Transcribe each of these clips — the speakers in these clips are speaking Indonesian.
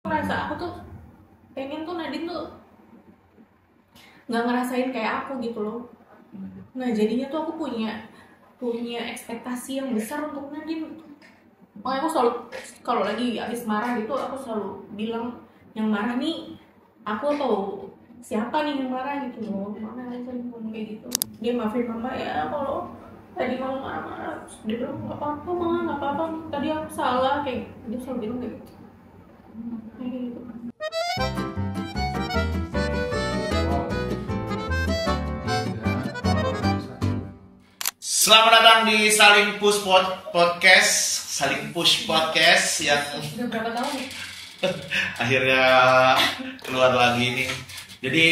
Merasa aku tuh pengen tuh Nadine tuh nggak ngerasain kayak aku gitu loh. Nah jadinya tuh aku punya ekspektasi yang besar untuk Nadine. Makanya aku selalu kalau lagi habis marah gitu aku selalu bilang yang marah nih aku atau siapa nih yang marah gitu loh. Mana yang sering ngomong kayak gitu. Dia maafin mama ya kalau tadi mama marah-marah. Terus dia bilang nggak apa-apa mama, nggak apa-apa, tadi aku salah, kayak dia selalu bilang kayak gitu. Kayak gitu. Selamat datang di Saling Push Podcast, Saling Push Podcast yang Udah berapa tahun nih? akhirnya keluar lagi nih. Jadi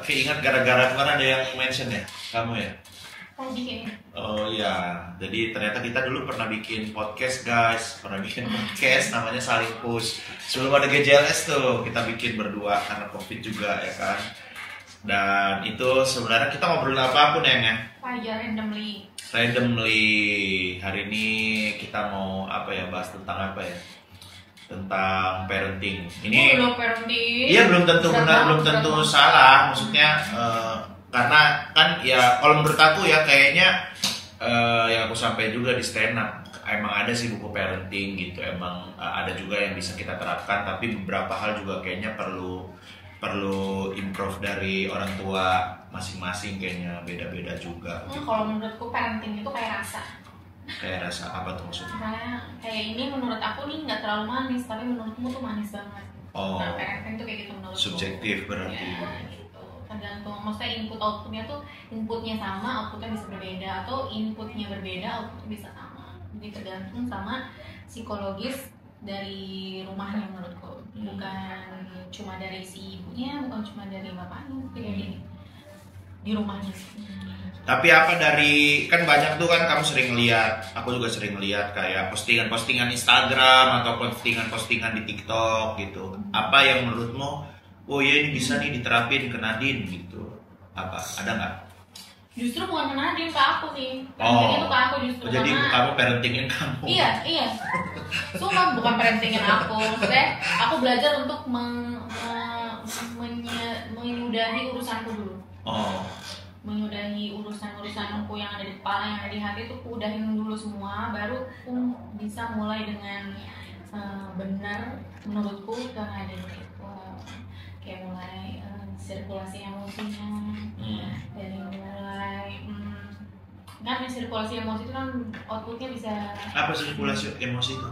keinget gara-gara kemarin ada yang mention ya, kamu ya? Tadi kayaknya. Oh iya, jadi ternyata kita dulu pernah bikin podcast guys, namanya Saling Push. Sebelum ada GJLS tuh kita bikin berdua karena COVID juga ya kan. Dan itu sebenarnya kita ngobrolin apapun ya. Aja Randomly hari ini kita mau bahas tentang apa ya? Tentang parenting. Ini belum parenting. iya belum tentu benar, belum tentu salah. Maksudnya karena kan ya kalau menurut aku ya kayaknya yang aku sampaikan juga di stand up, emang ada sih buku parenting gitu. Emang ada juga yang bisa kita terapkan, tapi beberapa hal juga kayaknya perlu improve dari orang tua masing-masing, kayaknya beda-beda juga. Kalau menurutku parenting itu kayak rasa. Kayak rasa apa tuh maksudnya? Kayak ini menurut aku nih nggak terlalu manis, tapi menurutmu tuh manis banget. Oh. Nah, parenting tuh kayak gitu menurutku. Subjektif berarti. Ya, gitu. Tergantung, maksudnya input outputnya tuh inputnya sama, outputnya bisa berbeda, atau inputnya berbeda, outputnya bisa sama. Jadi tergantung sama psikologis dari rumahnya menurutku, bukan cuma dari si ibunya, bukan cuma dari bapaknya, tapi di rumahnya. Tapi apa dari, kan banyak tuh kan kamu sering lihat, aku juga sering lihat kayak postingan-postingan Instagram atau postingan-postingan di TikTok gitu. Apa yang menurutmu, oh ya ini bisa nih diterapin ke Nadine gitu? Apa? Ada nggak? Justru bukan ke Nadine, ke aku sih. Parentingnya tuh ke aku justru. Jadi karena kamu parentingin kamu? Iya. Sumpah bukan parentingin aku. Maksudnya aku belajar untuk menyudahi urusanku dulu. Oh. Menyudahi urusan-urusanku yang ada di kepala, yang ada di hati itu aku udahin dulu semua, baru aku bisa mulai dengan benar menurutku ke Nadine itu. Kayak mulai sirkulasi emosinya, dari mulai kan sirkulasi emosi itu kan outputnya bisa. Apa sirkulasi emosi itu?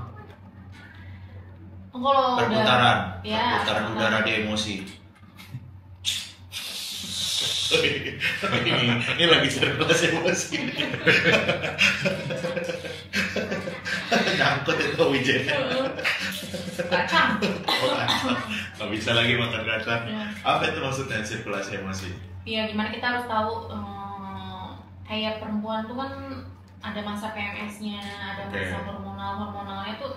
Kalau perputaran udara di emosi. ini lagi sirkulasi emosi. Nyangkut itu wijennya. Kacang. Nggak bisa lagi makan kacang. Apa itu maksudnya sirkulasi emosi? Iya, gimana kita harus tahu kayak perempuan tuh kan ada masa PMS-nya, ada masa hormonalnya tuh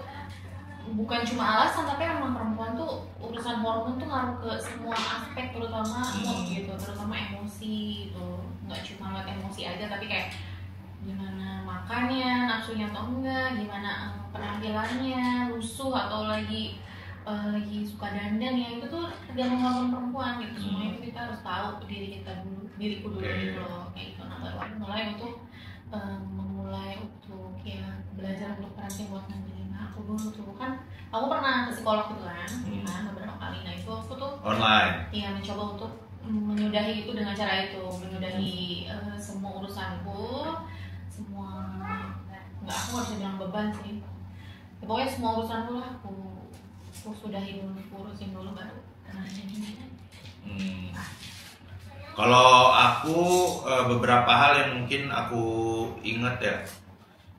bukan cuma alasan, tapi emang perempuan tuh urusan hormon tuh ngaruh ke semua aspek, terutama mood gitu, terutama emosi gitu. Nggak cuma lihat emosi aja, tapi kayak gimana makannya, nafsunya atau enggak, gimana penampilannya, lusuh atau lagi suka dandan ya, itu tuh tergantung hormon perempuan gitu. Semuanya itu kita harus tahu diriku dulu gitu loh, kayak gitu. Nah baru aku mulai untuk memulai untuk ya belajar untuk parenting buat Nadine. Aku dulu tuh kan aku pernah ke psikolog gitu kan, beberapa kali. Nah itu aku tuh online. Iya, mencoba untuk menyudahi itu dengan cara itu, menyudahi semua urusanku, semua aku nggak bisa bilang beban sih. Ya, pokoknya semua urusanku lah aku sudahi dulu, urusin dulu baru kena jadi. Kalau aku beberapa hal yang mungkin aku ingat ya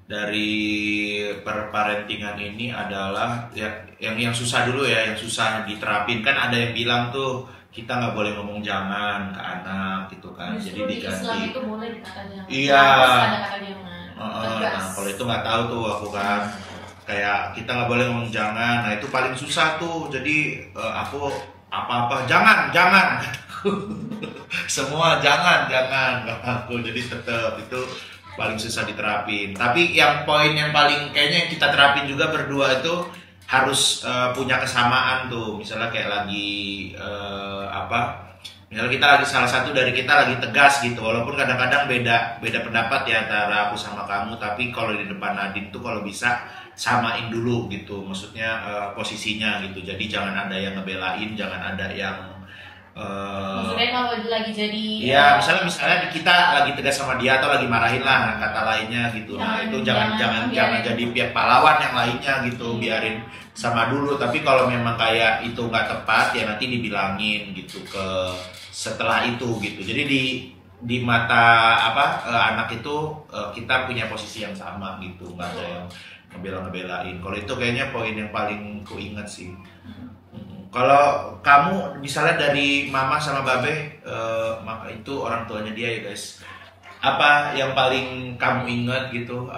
dari parentingan ini adalah ya yang susah dulu ya, yang susah diterapin. Kan ada yang bilang tuh kita nggak boleh ngomong jangan ke anak gitu kan. Justru jadi di diganti. Islam itu boleh dikata jangan. Iya. Ada kata jangan. Nah kalau itu nggak tahu tuh aku kan. Kayak kita nggak boleh ngomong jangan. Nah itu paling susah tuh. Jadi aku apa-apa jangan. Semua jangan aku. Jadi tetap itu paling susah diterapin. Tapi yang poin yang paling kayaknya yang kita terapin juga berdua itu harus punya kesamaan tuh. Misalnya kayak lagi misalnya kita lagi salah satu dari kita lagi tegas gitu, walaupun kadang-kadang beda pendapat ya antara aku sama kamu, tapi kalau di depan Nadine tuh kalau bisa samain dulu gitu, maksudnya posisinya gitu. Jadi jangan ada yang ngebelain, jangan ada yang maksudnya kalau lagi jadi ya misalnya kita lagi tegas sama dia atau lagi marahin lah kata lainnya gitu. Nah itu jangan jadi pihak pahlawan yang lainnya gitu, biarin sama dulu. Tapi kalau memang kayak itu nggak tepat ya nanti dibilangin gitu ke setelah itu gitu. Jadi di mata anak itu kita punya posisi yang sama gitu, nggak ada yang ngebelain. Kalau itu kayaknya poin yang paling ku ingat sih. Kalau kamu misalnya dari mama sama babe itu orang tuanya dia ya guys, apa yang paling kamu ingat gitu,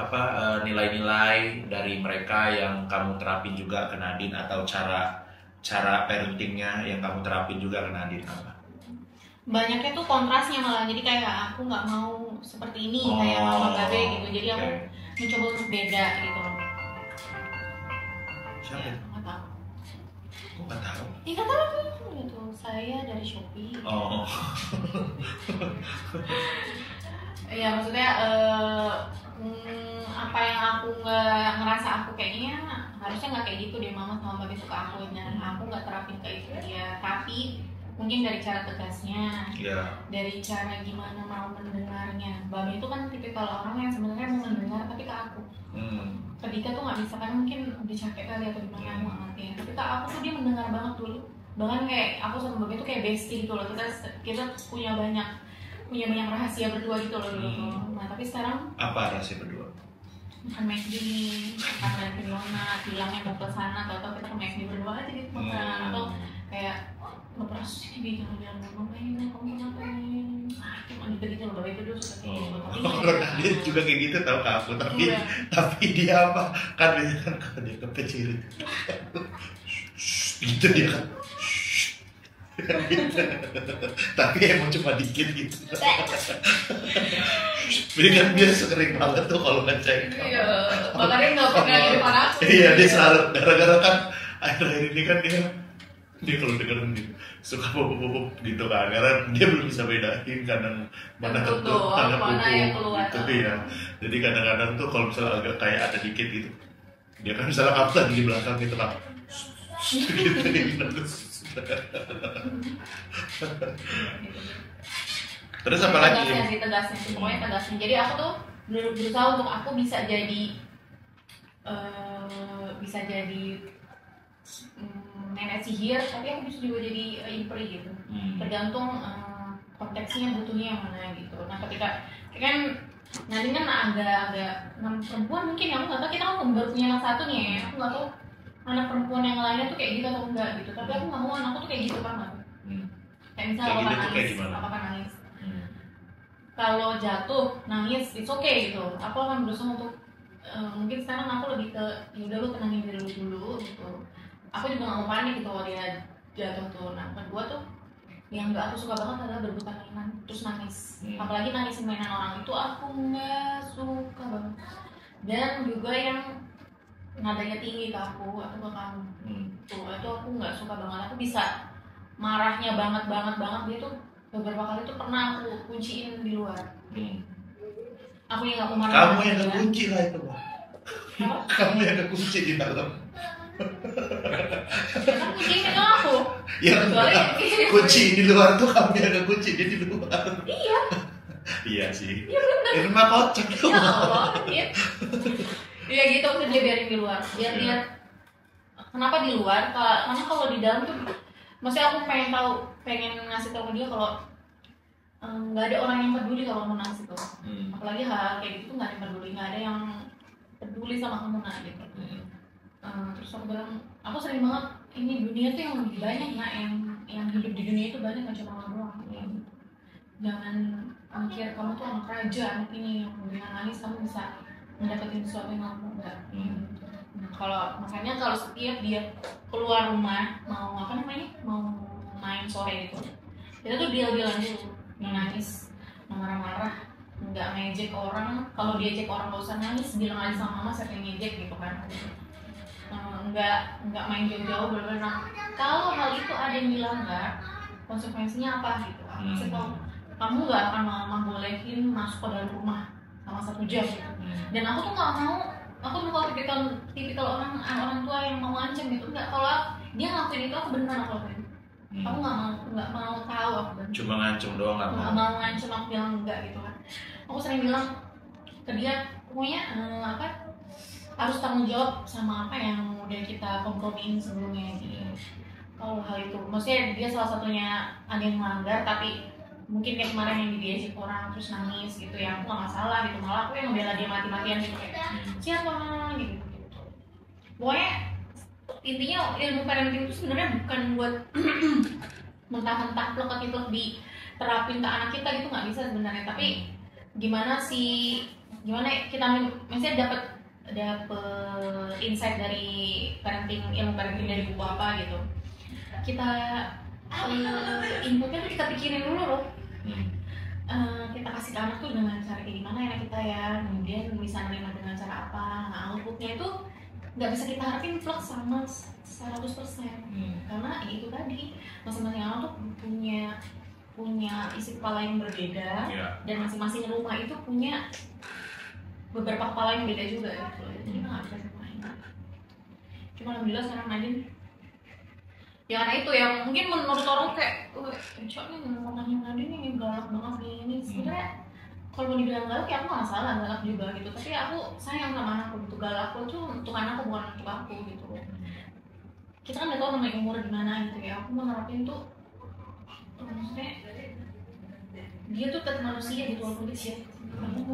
nilai-nilai dari mereka yang kamu terapin juga ke Nadine, atau cara parentingnya yang kamu terapin juga ke Nadine apa? Banyaknya tuh kontrasnya malah, jadi kayak aku nggak mau seperti ini kayak mama babe gitu, jadi aku mencoba untuk beda gitu. Siapa ya, nggak tahu. Aku nggak tahu. Nggak tahu gitu. Saya dari Shopee. Oh. Ya maksudnya apa yang aku nggak ngerasa aku kayaknya harusnya nggak kayak gitu deh, mama sama babe suka aku dan aku nggak terapin ke itu dia, tapi mungkin dari cara tegasnya, dari cara gimana mau mendengarnya. Babe itu kan tipikal orang yang sebenarnya mau mendengar tapi ke aku. Ketika tuh nggak bisa, kan mungkin udah capek kali atau gimana, aku nggak ngerti. Tapi ke aku tuh dia mendengar banget dulu. Bahkan kayak aku sama babe itu kayak bestie gitu loh. Kita punya banyak rahasia berdua gitu loh dulu. Nah tapi sekarang apa rahasia berdua? Makan McD, makan dari Donat, bilangnya mau ke sana, atau kita ke McD berdua aja gitu makan, atau kayak ngobrol sih jangan bilang ngapain, kamu ngapain, cuma gitu loh. Bapak itu dulu suka kayak gitu. Orang dia juga kayak gitu tau ke aku, tapi dia apa kan dia kan kalau dia kepecirin gitu dia kan tapi emang cuma dikit gitu. Jadi kan dia sering banget tuh kalau ngecek. Iya, makanya nggak pernah di depan aku. Iya, dia selalu gara-gara kan akhir-akhir ini kan dia kalau dengerin dia suka bobok-bobok gitu kan, karena dia belum bisa bedain kadang mana kentut, mana pupuk gitu ya. Jadi kadang-kadang tuh kalau misalnya agak kayak ada dikit gitu, dia kan misalnya kamu lagi di belakang gitu kan, gitu. Terus apa lagi? Tegasnya, pokoknya tegasnya. Jadi aku tuh berusaha untuk aku bisa jadi nenek sihir, tapi aku bisa juga jadi imperi gitu. Tergantung konteksnya butuhnya yang mana gitu. Nah ketika kan nanti kan agak perempuan mungkin ya, aku nggak tahu, kita kan baru punya anak satu nih ya, aku nggak tahu anak perempuan yang lainnya tuh kayak gitu atau enggak gitu. Tapi aku nggak mau anakku tuh kayak gitu banget. Kayak misalnya apa nangis. Kalau jatuh nangis it's okay gitu. Aku akan berusaha untuk mungkin sekarang aku lebih ke yaudah lu tenangin diri lu dulu gitu. Aku juga nggak mau panik gitu kalau dia jatuh tuh. Nah kedua tuh yang nggak aku suka banget adalah berebut mainan terus nangis. Apalagi nangisin mainan orang, itu aku nggak suka banget. Dan juga yang nadanya tinggi ke aku atau ke kamu, tuh itu aku nggak suka banget. Aku bisa marahnya banget dia tuh beberapa kali tuh pernah aku kunciin di luar. Aku yang nggak mau marah. Kamu yang kekunci lah itu, Bang. Kamu yang kekunci di dalam. Karena kuncinya itu aku. Ya, kunci di luar tuh kamu yang kekunci dia di luar. Iya. Iya sih. Iya benar. Ini mah kocak tuh. Ya Allah, iya. Iya gitu, maksudnya dia biarin di luar. Biar dia kenapa di luar? Karena kalau di dalam tuh, maksudnya aku pengen ngasih tahu ke dia kalau nggak ada orang yang peduli kalau kamu nangis itu. Apalagi hal kayak gitu tuh nggak ada yang peduli, nggak ada yang peduli sama kamu nak gitu. Terus aku bilang, aku sering banget ini dunia tuh yang lebih banyak nak, yang hidup di dunia itu banyak, nggak cuma kamu doang. Jangan mikir kamu tuh anak raja, anak ini yang dengan nangis kamu bisa mendapatkan sesuatu yang kamu enggak. Nah, makanya kalau setiap dia keluar rumah mau main sore gitu, kita tuh deal-dealan dulu, nangis, marah-marah, nggak ngejek orang. Kalau dia ejek orang nggak usah nangis, bilang aja sama mama siapa yang ngejek gitu kan. nggak main jauh-jauh bener-bener. Nah, kalau hal itu ada yang bilang nggak, konsekuensinya apa gitu. Maksudnya kamu nggak akan lama bolehin masuk ke dalam rumah sama 1 jam gitu. Dan aku tuh nggak mau, aku bukan tipikal orang tua yang mau ngancem gitu. Nggak, kalau dia ngelakuin itu aku beneran aku lakuin. Aku nggak mau tahu aku bener. Cuma ngancem doang nggak mau ngancem, aku bilang enggak gitu kan. Aku sering bilang ke dia, pokoknya harus tanggung jawab sama apa yang udah kita kompromiin sebelumnya gitu. Kalau hal itu, maksudnya dia salah satunya ada yang melanggar, tapi mungkin kayak kemarin yang didiajak orang terus nangis gitu ya, aku nggak salah gitu, malah aku yang membela dia mati-matian gitu kayak siapa gitu. Pokoknya intinya ilmu parenting itu sebenarnya bukan buat mentah-mentah plek-plek diterapin ke anak kita gitu, nggak bisa sebenarnya. Tapi gimana kita maksudnya dapat insight dari ilmu parenting dari buku apa gitu, kita inputnya tuh kita pikirin dulu loh. Kita kasih ke anak tuh dengan cara kayak gimana ya kita ya, kemudian bisa nerima dengan cara apa. Nah, outputnya itu nggak bisa kita harapin plek sama 100%. Karena ya itu tadi, masing-masing anak tuh punya isi kepala yang berbeda, dan masing-masing rumah itu punya beberapa kepala yang beda juga gitu. Jadi nggak bisa samain. Cuma alhamdulillah sekarang Nadine ya, karena itu ya mungkin menurut orang kayak cok nih ngomongin Nadine ini galak banget ini. Sebenarnya kalau mau dibilang galak ya aku nggak salah galak juga gitu, tapi aku sayang sama anakku gitu. Galak tuh untuk anakku bukan untuk aku gitu. Kita kan nggak tahu namanya umur gimana gitu ya. Aku mau ngerapin tuh maksudnya dia tuh tetap manusia gitu walaupun kecil. Kamu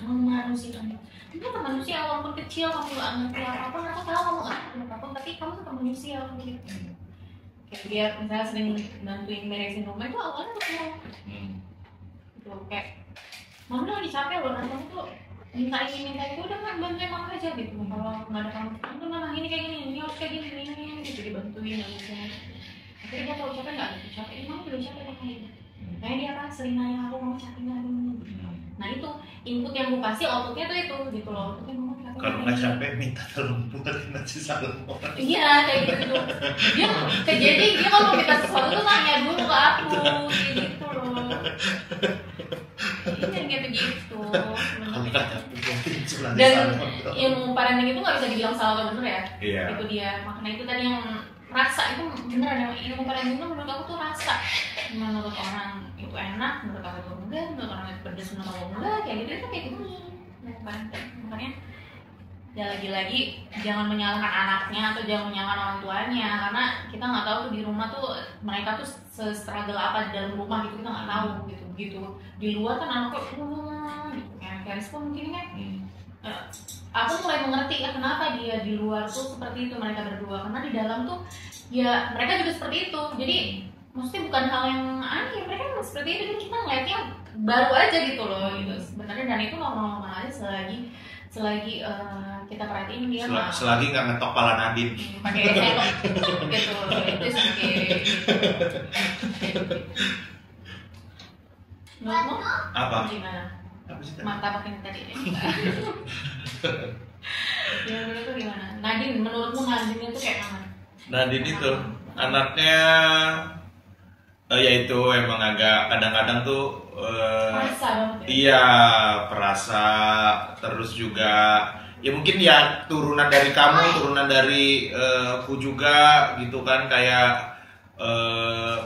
memanusiakan dia tetap manusia walaupun kecil, kamu nggak ngerti apa-apa, aku tahu kamu nggak ngerti apa-apa, tapi kamu tetap manusia gitu. Kayak dia misalnya sering bantuin beresin rumah itu awalnya tuh kamu gitu kayak mama udah lagi capek loh, kamu tuh minta itu udah kan bantuin mama aja gitu. Kalau nggak ada kamu tuh mama ini kayak gini, ini harus kayak gini gitu, dibantuin gitu. Tapi dia kalau capek nggak gitu capek, ini mama udah capek kayak kayak dia kan sering nanya aku mau capek nggak ini. Nah itu input yang gue kasih, outputnya tuh itu gitu loh. Kalau nggak capek minta tolong buatin nasi salmon. Iya kayak gitu. Jadi dia kalau minta sesuatu tuh nanya dulu ke aku kayak gitu loh. Ini kayak begitu. Dan ilmu parenting itu nggak bisa dibilang salah atau benar ya. Iya. Itu dia. Makanya itu tadi yang rasa itu beneran, yang ilmu parenting itu menurut aku tuh rasa. Menurut orang itu enak, menurut aku itu enggak, menurut orang itu pedes, menurut aku enggak, kayak gitu itu kayak gini. Makanya ya lagi-lagi jangan menyalahkan anaknya atau jangan menyalahkan orang tuanya, karena kita nggak tahu tuh di rumah tuh mereka tuh se-struggle apa di dalam rumah gitu, kita nggak tahu gitu. Di luar kan anaknya gitu kayak respon mungkin kan. Aku mulai mengerti kenapa dia di luar tuh seperti itu mereka berdua, karena di dalam tuh ya mereka juga seperti itu. Jadi maksudnya bukan hal yang aneh, mereka memang seperti itu, jadi kita ngeliatnya baru aja gitu loh gitu sebenarnya. Dan itu normal-normal aja selagi kita perhatiin dia selagi nggak ngetok pala Nadine pakai sendok gitu, itu oke. Menurutmu apa gimana? Martabak yang tadi ya? Ya menurutmu gimana? Menurutmu Nadine itu kayak mana? Nadine itu anaknya ya itu emang agak kadang-kadang tuh perasa banget ya? Iya, perasa, terus juga ya mungkin ya turunan dari kamu, turunan dari ku juga gitu kan, kayak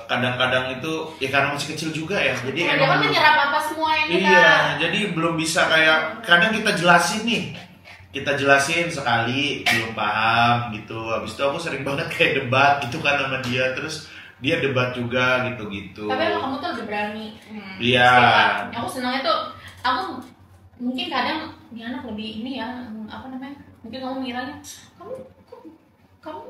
kadang-kadang itu ya karena masih kecil juga ya, jadi emang kan menyerap apa semua yang kita. Iya, jadi belum bisa kayak kadang kita jelasin sekali belum paham gitu. Habis itu aku sering banget kayak debat gitu kan sama dia, terus dia debat juga gitu-gitu. Tapi kamu tuh lebih berani. Iya. Aku senangnya tuh, aku mungkin kadang dia anak lebih ini ya, apa namanya? Mungkin kamu ngiranya kamu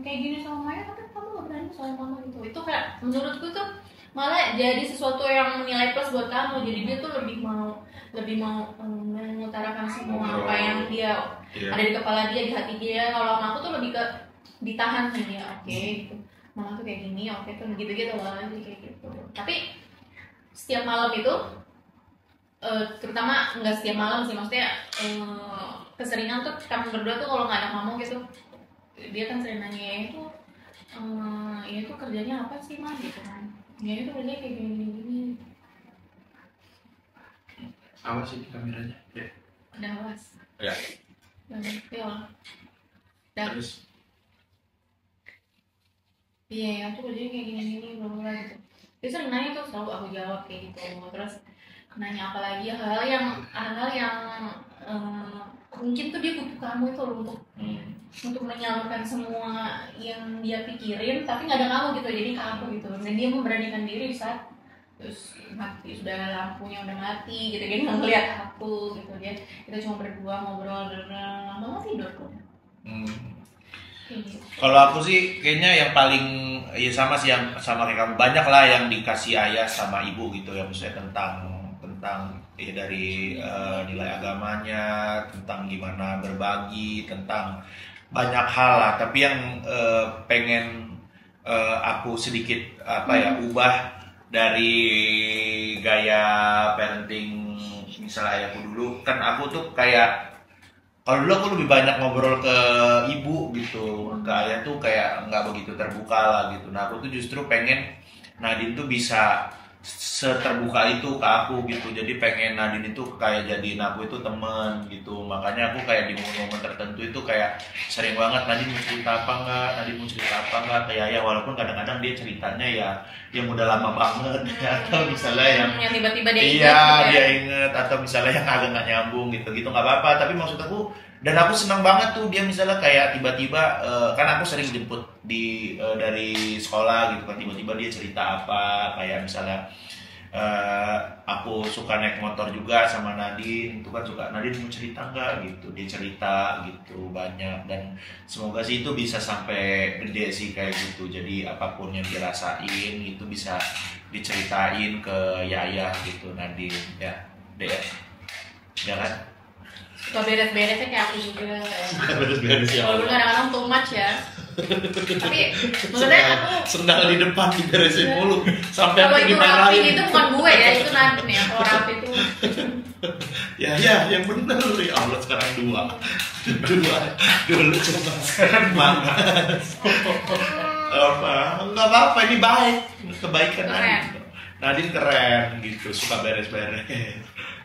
kayak gini sama Maya, tapi kamu gak berani soal mama gitu. Itu kayak menurutku tuh malah jadi sesuatu yang nilai plus buat kamu. Jadi dia tuh lebih mau mengutarakan semua apa yang dia ada di kepala dia, di hati dia. Kalau sama aku tuh lebih ke ditahan sih dia, oke gitu. Mama tuh kayak gini, oke tuh gitu-gitu loh, jadi kayak gitu. Tapi setiap malam itu, terutama nggak setiap malam sih, maksudnya keseringan tuh kami berdua tuh kalau nggak ada kamu gitu, dia kan sering nanya ya itu ya itu kerjanya apa sih mah gitu kan, ya itu kerjanya kayak gini. Awas sih kameranya ya. Ada awas Ya. Terus iya aku kerjanya kayak gini bla bla gitu. Dia sering nanya tuh, selalu aku jawab kayak gitu. Terus nanya apa lagi, hal-hal yang mungkin tuh dia butuh kamu itu loh untuk menyalurkan semua yang dia pikirin, tapi nggak ada kamu gitu, jadi ke aku gitu. Dan dia memberanikan diri saat terus mati, sudah lampunya udah mati gitu, dia nggak ngeliat aku gitu, dia kita cuma berdua ngobrol lama tidur kok. Kalau aku sih kayaknya yang paling ya sama sih, yang sama kayak kamu, banyak lah yang dikasih ayah sama ibu gitu ya, maksudnya tentang ya dari nilai agamanya, tentang gimana berbagi, tentang banyak hal lah. Tapi yang pengen aku sedikit ubah dari gaya parenting misalnya ayahku dulu, kan aku tuh kayak kalau dulu aku lebih banyak ngobrol ke ibu gitu, ke ayah tuh kayak nggak begitu terbuka lah gitu. Nah aku tuh justru pengen Nadine tuh bisa seterbuka itu ke aku gitu. Jadi pengen Nadine itu kayak jadiin aku itu temen gitu. Makanya aku kayak di momen-momen tertentu itu kayak sering banget Nadine mau cerita apa enggak, Nadine mau cerita apa enggak kayak ayah, walaupun kadang-kadang dia ceritanya ya yang udah lama banget atau misalnya yang tiba-tiba dia ingat iya gitu dia inget, atau misalnya yang agak nggak nyambung gitu nggak apa-apa. Tapi maksud aku, dan aku senang banget tuh dia misalnya kayak tiba-tiba kan aku sering jemput dari sekolah gitu kan, tiba-tiba dia cerita apa, kayak misalnya aku suka naik motor juga sama Nadine, itu kan suka, Nadine mau cerita nggak gitu, dia cerita gitu banyak. Dan semoga sih itu bisa sampai gede sih kayak gitu, jadi apapun yang dirasain itu bisa diceritain ke Yaya gitu Nadine ya deh ya kan. Suka beres-beresnya kayak aku juga. Beres-beres ya. Walaupun kadang-kadang too much ya. Tapi maksudnya aku sendal di depan diberesin mulu sampai kalau aku itu rapi dimarahin. itu bukan gue ya, itu Nadine ya. Kalau rapi itu ya yang benar ya Allah, sekarang dua dulu cuma sekarang banget. Enggak apa-apa, ini baik, kebaikan Nadine. Nadine keren gitu, suka beres-beres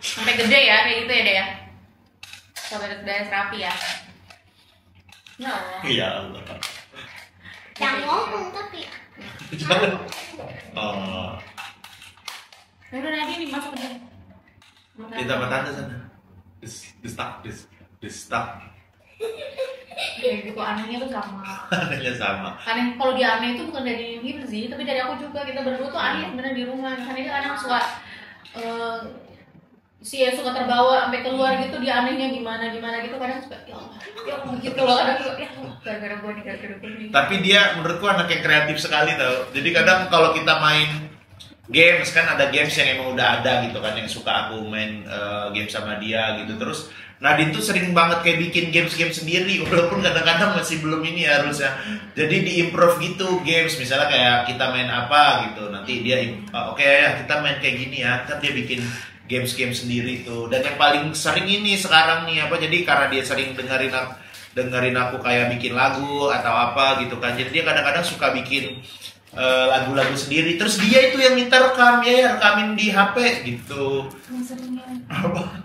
sampai gede ya kayak gitu ya deh ya. Suka beres-beres rapi ya. Ya Allah. Iya Allah. Jangan ngomong tapi. Oh. Ya udah Nadine dimasuk aja. Di tempat tante sana. Di stuck. Kayak gitu, anehnya tuh sama. Anehnya sama. Aneh, kalau dia aneh itu bukan dari dia sih, tapi dari aku juga. Kita berdua tuh aneh sebenarnya di rumah. Karena dia kadang suka suka terbawa sampai keluar gitu, dia anehnya gimana gitu, kadang suka ya Allah gitu loh, kadang suka ya Allah gara-gara gue nih. Tapi dia menurutku anak yang kreatif sekali tau. Jadi kadang kalau kita main games, kan ada games yang emang udah ada gitu kan, yang suka aku main game sama dia gitu. Terus Nadine tuh sering banget kayak bikin game sendiri, walaupun kadang-kadang masih belum ini harusnya. Jadi diimprove gitu games, misalnya kayak kita main apa gitu, nanti dia oke ya kita main kayak gini ya, kan dia bikin game sendiri tuh. Dan yang paling sering ini sekarang nih jadi karena dia sering dengerin aku kayak bikin lagu atau apa gitu kan, jadi dia kadang-kadang suka bikin lagu-lagu sendiri, terus dia itu yang minta rekamin di HP gitu.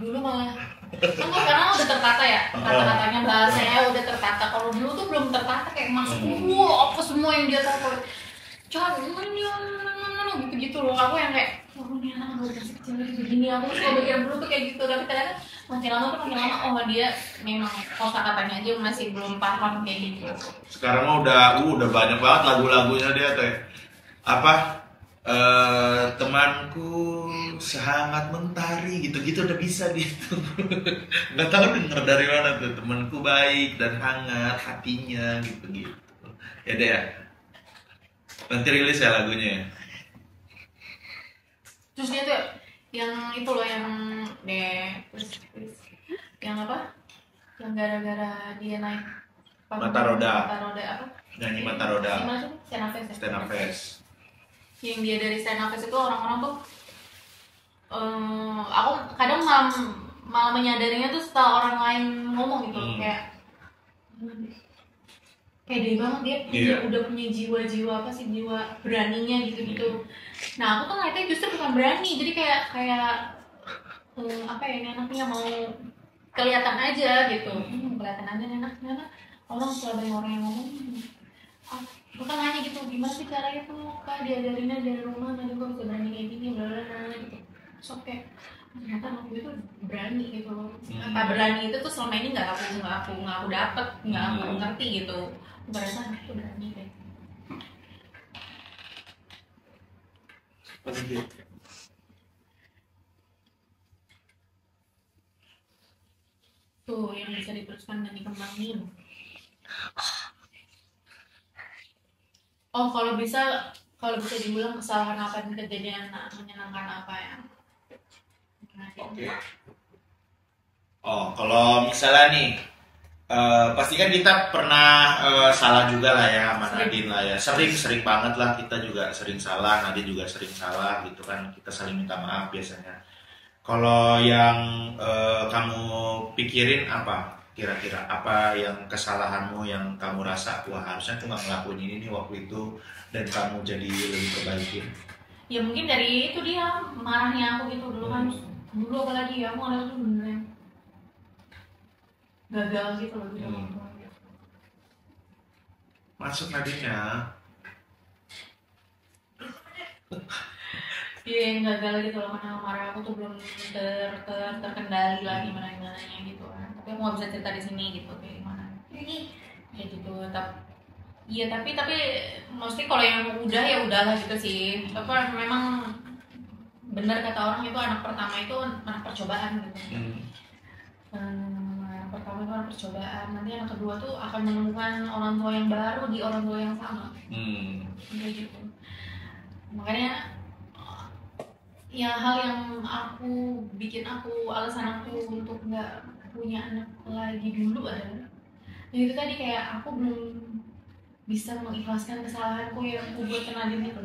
Dulu malah kan sekarang udah tertata ya, kata-katanya bahasanya udah tertata. Kalau dulu tuh belum tertata, kayak masuk apa semua yang dia tahu, jangan gitu loh. Aku yang kayak ini anak udah kecil begini, aku suka mikir dulu tuh kayak gitu. Tapi ternyata makin lama dia memang kosakatanya aja masih belum paham kayak gitu. Sekarang mah udah banyak banget lagu-lagunya dia tuh temanku sangat mentari gitu-gitu udah bisa gitu. Nggak tahu denger dari mana tuh, temanku baik dan hangat hatinya gitu-gitu. Ya deh ya, nanti rilis ya lagunya ya. Terus dia tuh yang itu loh, yang yang apa? Yang gara-gara dia naik Mata Roda apa? Nyanyi Mata Roda. Gimana tuh? Stand Up Fest. Yang dia dari Stand Up Fest itu orang-orang tuh aku kadang malah menyadarinya tuh setelah orang lain ngomong gitu. Kayak pede banget dia Iya. udah punya jiwa apa sih, jiwa beraninya gitu. Nah aku tuh ngeliatnya justru bukan berani, jadi kayak apa ya, ini anaknya mau kelihatan aja gitu. Kelihatan aja enak orang, setelah banyak orang yang ngomong bukan hanya gitu, gimana sih caranya tuh Kak diajarinnya dari rumah, nanti gue bisa berani kayak gini bla bla bla gitu. So kayak ternyata anak gue itu berani gitu loh. Apa berani itu tuh selama ini nggak aku dapet, nggak aku ngerti gitu. Ternyata anak itu berani kayak tuh yang bisa diteruskan dan dikembangin. Oh kalau bisa diulang kesalahan apa dan kejadian menyenangkan apa ya? Oke. Oh kalau misalnya nih, pasti kan kita pernah salah juga lah ya sama Nadine lah ya. Sering banget lah, kita juga sering salah, Nadine juga sering salah gitu kan. Kita saling minta maaf biasanya. Kalau yang kamu pikirin apa? Kira-kira apa yang kesalahanmu yang kamu rasa wah harusnya aku nggak ngelakuin ini nih waktu itu dan kamu jadi lebih perbaikin? Ya mungkin dari itu dia marahnya aku gitu dulu kan. Dulu apalagi ya aku ngerasa tuh bener gagal gitu loh gitu. Masuk Nadine-nya. Iya yang gagal gitu loh, karena marah aku tuh belum terkendali lah gimana gitu kan. Tapi aku nggak bisa cerita di sini gitu kayak gimana. Kayak gitu. Tapi mostly kalau yang udah ya udahlah gitu sih. Tapi memang benar kata orang itu anak pertama itu anak percobaan gitu. Anak pertama itu anak percobaan. Nanti anak kedua tuh akan menemukan orang tua yang baru di orang tua yang sama. Kayak gitu. Makanya ya hal yang bikin alasan aku untuk nggak punya anak lagi dulu adalah itu tadi, kayak aku belum bisa mengikhlaskan kesalahanku yang aku buat ke Nadine itu.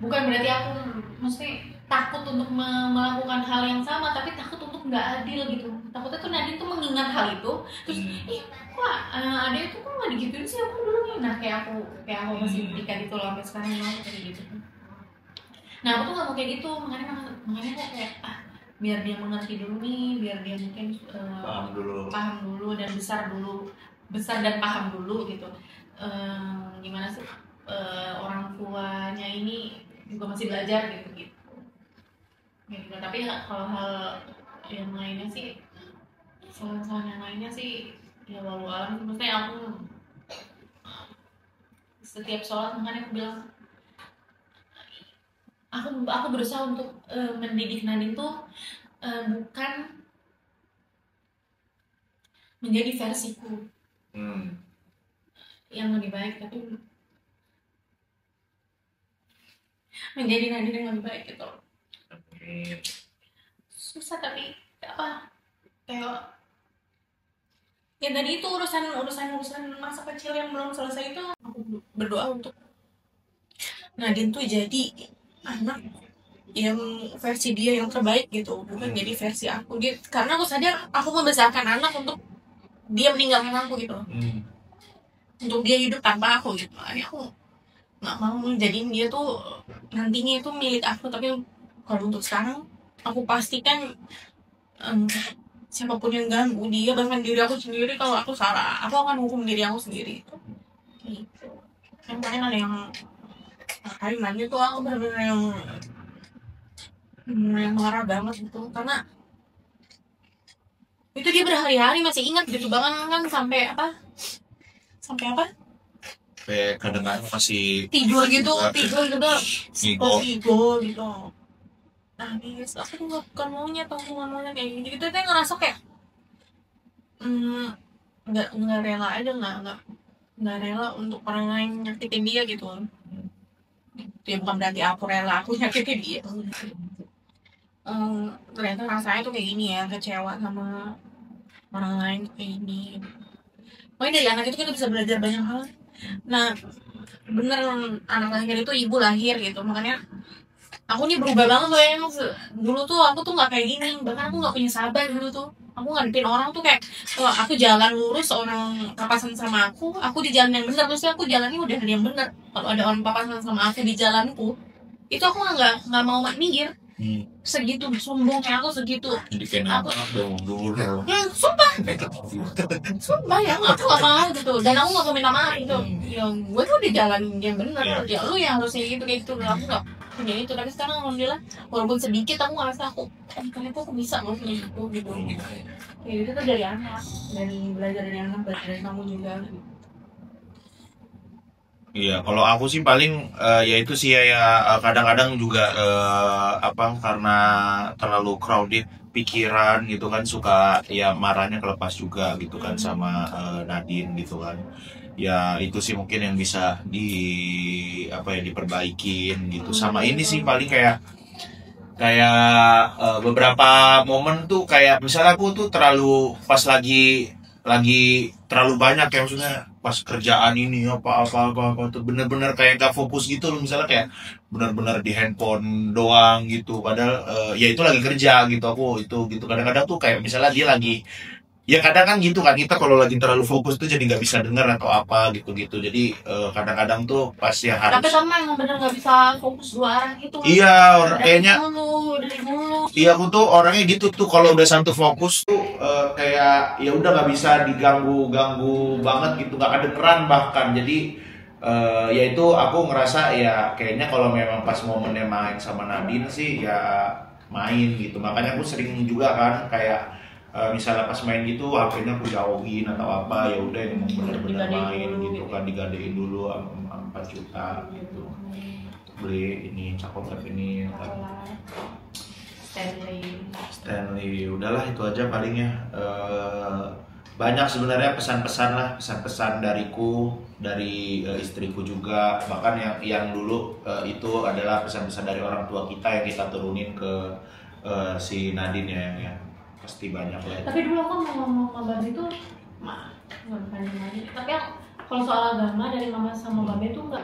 Bukan berarti aku mesti takut untuk melakukan hal yang sama, tapi takut untuk nggak adil gitu. Takutnya tuh Nadine tuh mengingat hal itu terus kok adek itu kok nggak digituin sih aku dulu nih. Nah kayak aku masih berikan itu loh sampai sekarang kayak gitu. Nah aku tuh gak mau kayak gitu, makanya kok kayak biar dia mengerti dulu nih, biar dia mungkin paham dulu dan besar dan paham dulu gitu. Gimana sih orang tuanya ini juga masih belajar gitu. Tapi kalau hal yang lainnya sih, kesalahan yang lainnya sih ya walau alam. Maksudnya aku setiap sholat makanya aku bilang aku berusaha untuk mendidik Nadine tuh bukan menjadi versiku yang lebih baik, tapi menjadi Nadine yang lebih baik gitu. Susah tapi apa? Kayak ya tadi itu urusan masa kecil yang belum selesai itu. Aku berdoa untuk Nadine tuh jadi anak yang versi dia yang terbaik gitu, bukan jadi versi aku. Karena aku sadar aku membesarkan anak untuk dia meninggalkan aku gitu, untuk dia hidup tanpa aku gitu. Aku nggak mau jadiin dia tuh nantinya itu milik aku. Tapi kalau untuk sekarang aku pastikan siapapun yang ganggu dia, bahkan diri aku sendiri, kalau aku salah aku akan hukum diri aku sendiri gitu. Yang paling ada yang hari nanya tuh aku bener-bener yang marah banget gitu, karena itu dia berhari-hari masih ingat gitu, bahkan kan sampai apa sampai kadang-kadang masih tidur gitu gitu. Nah guys, aku tuh bukan maunya kayak gitu. Kita ngerasa kayak nggak rela aja, nggak rela untuk orang lain nyakitin dia gitu. Ya bukan berarti aku rela aku nyakitin dia. Ternyata rasanya tuh kayak gini ya, kecewa sama orang lain kayak gini. Pokoknya dari anak itu kita bisa belajar banyak hal. Nah bener, anak lahir itu ibu lahir gitu. Makanya aku nih berubah banget loh. Yang dulu tuh aku tuh nggak kayak gini, bahkan aku nggak punya sabar dulu tuh. Aku ngadepin orang tuh kayak kalau aku jalan lurus orang papasan sama aku di jalan yang benar, terus aku jalannya udah yang benar. Kalau ada orang papasan sama aku di jalanku, itu aku nggak mau minggir. Segitu sombongnya aku segitu. Jadi kayak aku dulu. sumpah ya aku gak mau gitu, dan aku gak mau minta maaf gitu. Yang gue tuh di jalan yang benar, ya lu yang harusnya gitu kayak gitu. Dan aku gak punya itu, tapi sekarang alhamdulillah walaupun sedikit aku ngerasa aku ternyata aku bisa loh punya itu gitu. Ya itu tuh dari anak, dari belajar dari anak, belajar dari kamu juga. Iya, kalau aku sih paling ya itu sih kadang-kadang juga karena terlalu crowded pikiran gitu kan, suka ya marahnya kelepas juga gitu kan sama Nadine gitu kan. Ya itu sih mungkin yang bisa diperbaikin gitu. Sama ini sih paling kayak beberapa momen tuh kayak misalnya aku tuh terlalu pas lagi terlalu banyak ya, maksudnya pas kerjaan ini apa tuh bener-bener kayak gak fokus gitu loh, misalnya kayak bener-bener di handphone doang gitu, padahal ya itu lagi kerja gitu aku itu gitu. Kadang-kadang tuh kayak misalnya dia lagi, ya kadang kan gitu kan, kita kalau lagi terlalu fokus tuh jadi nggak bisa dengar atau apa gitu-gitu. Jadi kadang-kadang tuh pas yang harus, tapi kamu emang bener nggak bisa fokus dua arah itu. iya kayaknya dari dulu iya aku tuh orangnya gitu tuh, kalau udah satu fokus tuh kayak ya udah nggak bisa diganggu banget gitu, nggak kedengeran bahkan. Jadi ya itu aku ngerasa ya kayaknya kalau memang pas momennya main sama Nadine sih ya main gitu. Makanya aku sering juga kan kayak misalnya pas main gitu HP-nya aku jauhin atau apa, ya udah ini mau bener-bener main gitu kan, digadein dulu 4 juta gitu, beli ini cakep ini Stanley. Udahlah itu aja palingnya. Banyak sebenarnya pesan-pesan dariku, dari istriku juga, bahkan yang dulu itu adalah pesan-pesan dari orang tua kita yang kita turunin ke si Nadine ya pasti banyak lah. Tapi dulu aku mau ngomong Babe itu nggak bukan lagi, tapi kalau soal agama dari mama sama Babe itu nggak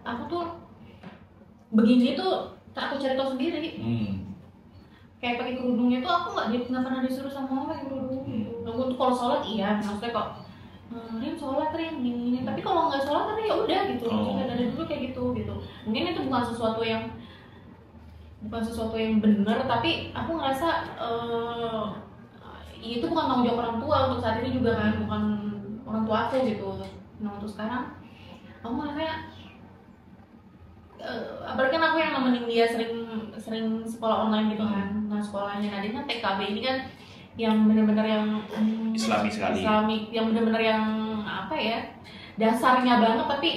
aku tuh begini tuh aku cari tahu sendiri. Kayak pakai kerudungnya tuh aku nggak pernah disuruh sama mama pakai kerudung gitu. Untuk kalau sholat iya, maksudnya kok Rin sholat Rin ini, tapi kalau nggak sholat tapi ya udah gitu. Maksudnya dari dulu kayak gitu. Mungkin itu bukan sesuatu yang benar, tapi aku ngerasa itu bukan tanggung jawab orang tua untuk saat ini juga kan, bukan orang tua aku gitu. Nah untuk sekarang aku ngerasa apalagi kan aku yang nemenin dia sering sekolah online gitu kan. Nah sekolahnya Nadine kan TKB ini kan yang benar-benar yang Islami sekali, yang benar-benar yang apa ya, dasarnya banget, tapi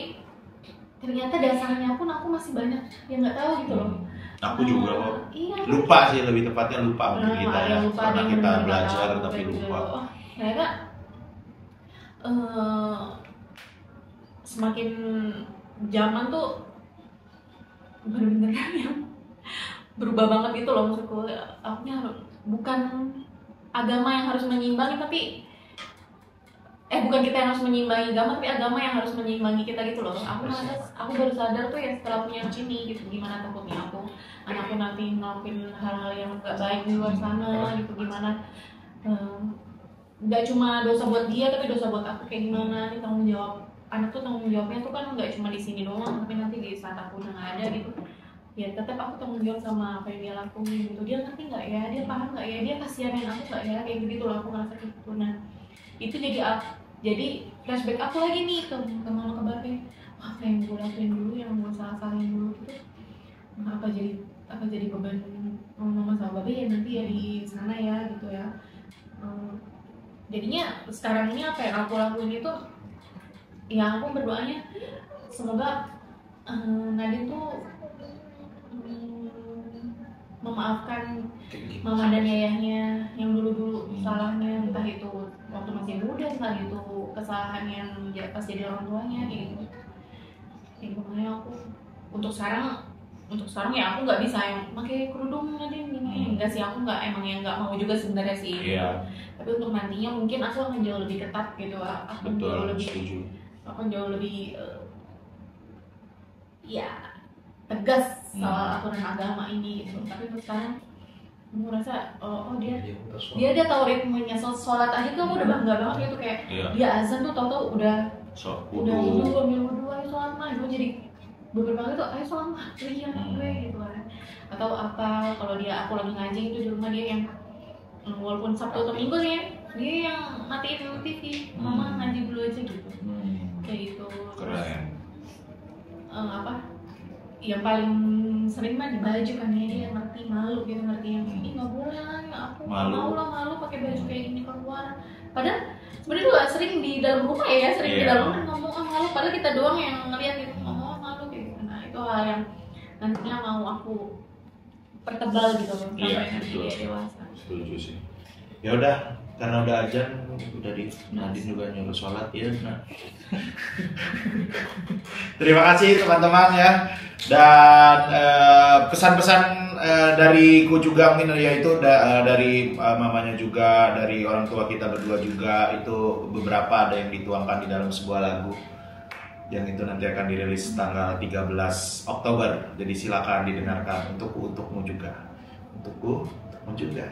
ternyata dasarnya pun aku masih banyak yang nggak tahu gitu loh. Aku juga kok. Iya, lupa sih, lebih tepatnya lupa kita ya, karena kita belajar tapi lupa. Ternyata semakin zaman tuh bener-bener yang berubah banget gitu loh, maksudku. Aku bukan agama yang harus menyeimbangi, tapi bukan kita yang harus menyeimbangi agama, tapi agama yang harus menyeimbangi kita gitu loh. Aku baru sadar tuh ya setelah punya anak ini gitu, gimana takutnya anakku nanti ngelakuin hal-hal yang gak baik di luar sana gitu, gimana gak cuma dosa buat dia tapi dosa buat aku kayak gimana. Ini tanggung jawab anak tuh, tanggung jawabnya tuh kan nggak cuma di sini doang, tapi nanti di saat aku udah nggak ada gitu ya tetap aku tanggung jawab sama apa yang dia lakuin gitu. Dia ngerti nggak ya, dia paham nggak ya, dia kasihanin aku nggak ya, kayak gitu loh aku ngerasa gitu. Nah itu jadi flashback aku lagi nih ke mama ke Babe, apa yang gue lakuin dulu, yang gue salah-salahin dulu gitu, apa jadi beban mama sama Babe ya nanti ya di sana ya gitu ya. Jadinya sekarang ini apa yang aku lakuin itu ya aku berdoanya semoga Nadine tuh memaafkan mama dan ayahnya yang dulu salahnya, entah itu waktu masih muda, entah itu kesalahan yang pas jadi orang tuanya gitu. Jadi makanya aku untuk sekarang ya aku nggak bisa yang pakai kerudung Nadine gini. Enggak sih, aku emang yang nggak mau juga sebenarnya sih. Tapi untuk nantinya mungkin aku akan jauh lebih ketat gitu. Aku jauh lebih ya tegas soal aturan agama ini gitu. Tapi untuk sekarang Aku ngerasa oh dia tahu ritmenya sholat aja tuh aku udah bangga banget gitu kayak dia azan tuh tahu udah wudu ambil wudu ayo sholat mah gue jadi beberapa kali tuh ayo sholat mah iya gue gitu kan atau apa kalau aku lagi ngaji itu di rumah dia yang walaupun Sabtu atau Minggu nih dia yang matiin TV mama ngaji dulu aja gitu kayak gitu keren. Yang paling sering mah di baju kan ya dia ngerti malu gitu ngerti yang ini nggak boleh lah aku malu pakai baju kayak gini keluar padahal sebenarnya juga sering di dalam rumah ya di dalam rumah ngomong malu padahal kita doang yang ngeliat gitu ngomong malu kayak gitu. Nah itu hal yang nantinya mau aku pertebal gitu loh sampai nanti dia dewasa. Setuju sih. Ya udah karena udah azan udah di Nadine juga nyuruh sholat ya. Nah. Terima kasih teman-teman ya. Dan pesan-pesan dari ku juga mungkin yaitu dari mamanya juga, dari orang tua kita berdua juga itu beberapa ada yang dituangkan di dalam sebuah lagu yang itu nanti akan dirilis tanggal 13 Oktober. Jadi silakan didengarkan untukmu juga. Untukmu juga.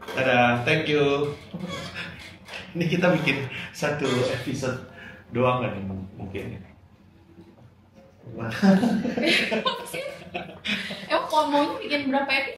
Dadah, thank you. Ini kita bikin satu episode doang kan mungkin. Emang maunya bikin berapa episode?